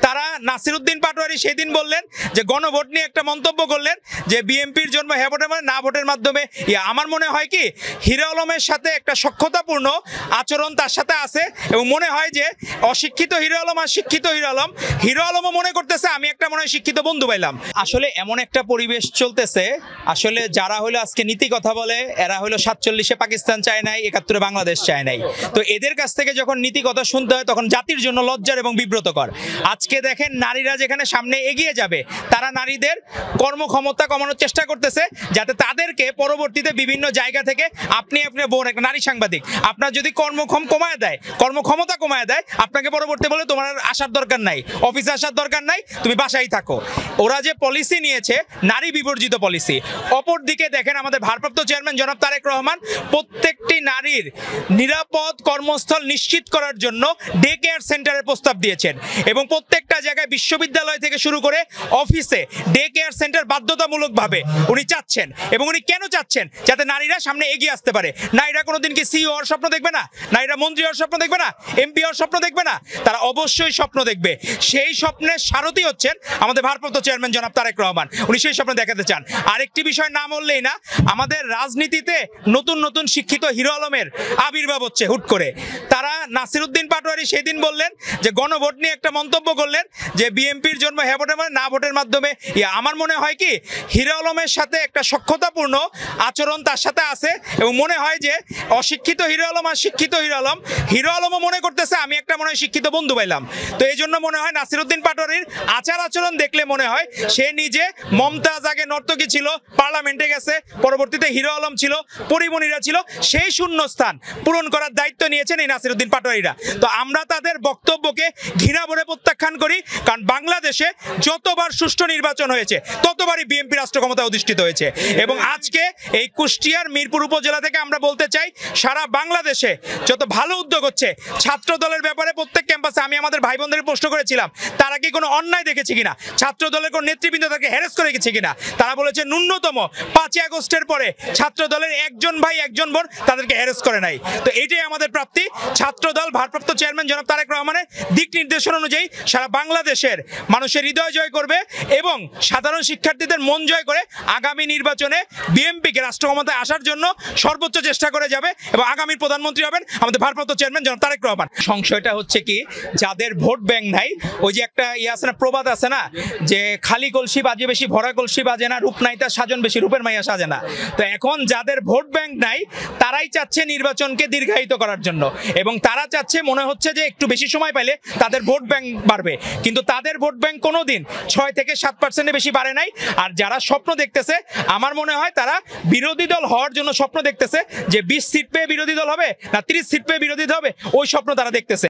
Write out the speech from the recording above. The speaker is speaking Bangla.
তারা নাসিরউদ্দিন পাটোয়ারি সেদিন বললেন যে গণভোট নিয়ে একটা মন্তব্য করলেন যে বিএনপির জন্ম হ্যাঁ ভোটের মানে না ভোটের মাধ্যমে। আমার মনে হয় কি হিরো আলমের সাথে একটা সখ্যতাপূর্ণ আচরণ তার সাথে আছে এবং মনে হয় যে অশিক্ষিত হিরো আলম আর শিক্ষিত হিরো আলমও মনে করতেছে আমি একটা মনে হয় শিক্ষিত বন্ধু পাইলাম। আসলে এমন একটা পরিবেশ চলতেছে, আসলে যারা হলো আজকে নীতি কথা বলে এরা হলো 47-এ পাকিস্তান চায় নাই, 71-এ বাংলাদেশ চায় নাই। তো এদের কাছ থেকে যখন নীতি কথা শুনতে হয় তখন জাতির জন্য লজ্জার এবং বিব্রতকর। আজকে দেখেন নারীরা যেখানে সামনে এগিয়ে যাবে তারা নারীদের কর্মক্ষমতা কমানোর চেষ্টা করতেছে যাতে তাদেরকে পরবর্তীতে বিভিন্ন জায়গা থেকে আপনি বোন একটা নারী সাংবাদিক আপনার যদি কর্মক্ষমতা কমায় দেয় আপনাকে পরবর্তী বলে তোমার আসার দরকার নাই, অফিসে আসার দরকার নাই, তুমি বাসায় থাকো। ওরা যে পলিসি নিয়েছে নারী বিবর্জিত পলিসি। অপরদিকে দেখেন আমাদের ভারপ্রাপ্ত চেয়ারম্যান জনাব তারেক রহমান প্রত্যেকটি নারীর নিরাপদ কর্মস্থল নিশ্চিত করার জন্য ডে কেয়ার সেন্টারের প্রস্তাব দিয়েছেন এবং প্রত্যেকটা জায়গায় বিশ্ববিদ্যালয় থেকে শুরু করে অফিসে ডে কেয়ার সেন্টার বাধ্যতামূলকভাবে উনি চাচ্ছেন। এবং উনি কেন চাচ্ছেন? যাতে নারীরা সামনে এগিয়ে আসতে পারে। নারীরা কোনোদিন কি সিইও হওয়ার স্বপ্ন দেখবে না? নারীরা মন্ত্রী হওয়ার স্বপ্ন দেখবে না? এমপি হওয়ার স্বপ্ন দেখবে না? তারা অবশ্যই স্বপ্ন দেখবে। সেই স্বপ্নের সারথি হচ্ছেন আমাদের ভারপ্রাপ্ত চেয়ারম্যান জনাব তারেক রহমান। উনি সেই স্বপ্ন দেখাতে চান। আরেকটি বিষয় না বললেই না, আমাদের রাজনীতিতে নতুন নতুন শিক্ষিত হিরো আলমের আবির্ভাব হচ্ছে হুট করে। তারা নাসিরউদ্দিন পাটোয়ারি সেদিন বললেন যে গণভোট নিয়ে একটা মন্তব্য করলেন যে বিএনপির জন্ম হ্যাঁ ভোটের মানে না ভোটের মাধ্যমে। আমার মনে হয় কি হিরো আলমের সাথে একটা সখ্যতাপূর্ণ আচরণ তার সাথে আছে এবং মনে হয় যে অশিক্ষিত হিরো আলম আর শিক্ষিত হিরো আলমও মনে করতেছে আমি একটা মনে হয় শিক্ষিত বন্ধু পাইলাম। তো এই জন্য মনে হয় নাসিরউদ্দিন পাটোয়ারির আচার আচরণ দেখলে মনে হয় সে নিজে মমতাজ আগে নর্তকী ছিল, পার্লামেন্টে গেছে, পরবর্তীতে হিরো আলম ছিল, পরিমণিরা ছিল, সেই শূন্যস্থান পূরণ করার দায়িত্ব নিয়েছেন এই নাসিরউদ্দিন পাটোয়ারিরা। তো আমরা তাদের বক্তব্যকে ঘৃণা ভরে প্রত্যাখ্যান করি, কারণ বাংলাদেশে যতবার সুষ্ঠু নির্বাচন হয়েছে ততবারই বিএনপি রাষ্ট্র ক্ষমতায় অধিষ্ঠিত হয়েছে। এবং আজকে এই কুষ্টিয়ার মিরপুর উপজেলা থেকে আমরা বলতে চাই সারা বাংলাদেশে যত ভালো উদ্যোগ হচ্ছে, ছাত্র দলের ব্যাপারে প্রত্যেক ক্যাম্পাসে আমি আমাদের ভাই বোনদের প্রশ্ন করেছিলাম তারা কি কোনো অন্যায় দেখেছে কিনা, ছাত্র দলের কোনো নেতৃবৃন্দ তাকে হ্যারাস করে গেছে কিনা। তারা বলেছে ন্যূনতম 5ই আগস্টের পরে ছাত্র দলের একজন ভাই একজন বোন তাদেরকে হ্যারাস করে নাই। তো এটাই আমাদের প্রাপ্তি। ছাত্র দল ভারপ্রাপ্ত চেয়ারম্যান জনাব তারেক রহমানের দিক নির্দেশনা অনুযায়ী সারা বাংলাদেশের মানুষের হৃদয় জয় করবে এবং সাধারণ শিক্ষার্থীদের মন জয় করে আগামী নির্বাচনে বিএনপিকে রাষ্ট্র ক্ষমতায় আসার জন্য সর্বোচ্চ চেষ্টা করে যাবে এবং আগামীর প্রধানমন্ত্রী হবেন আমাদের ভারপ্রাপ্ত চেয়ারম্যান জনাব তারেক রহমান। সংশয়টা হচ্ছে কি যাদের ভোট ব্যাংক নাই, ওই যে একটা আছে না, প্রবাদ আছে না যে খালি কলসি বাজে বেশি, ভরা কলসি বাজে না, রূপ নাই তার সাজন বেশি, রূপের মাইয়া সাজে না। তো এখন যাদের ভোট ব্যাংক নাই তারাই চাচ্ছে নির্বাচনকে দীর্ঘায়িত করার জন্য এবং তারা চাচ্ছে মনে হচ্ছে যে একটু বেশি সময় পাইলে তাদের ভোট ব্যাংক বাড়বে, কিন্তু তাদের ভোট ব্যাংক কোনোদিন 6 থেকে 7% বেশি বাড়ে নাই। আর যারা স্বপ্ন দেখতেছে আমার মনে হয় তারা বিরোধী দল হওয়ার জন্য স্বপ্ন দেখতেছে যে 20 সিট পেয়ে বিরোধী দল হবে না 30 সিট পেয়ে বিরোধী দল হবে, ওই স্বপ্ন তারা দেখতেছে।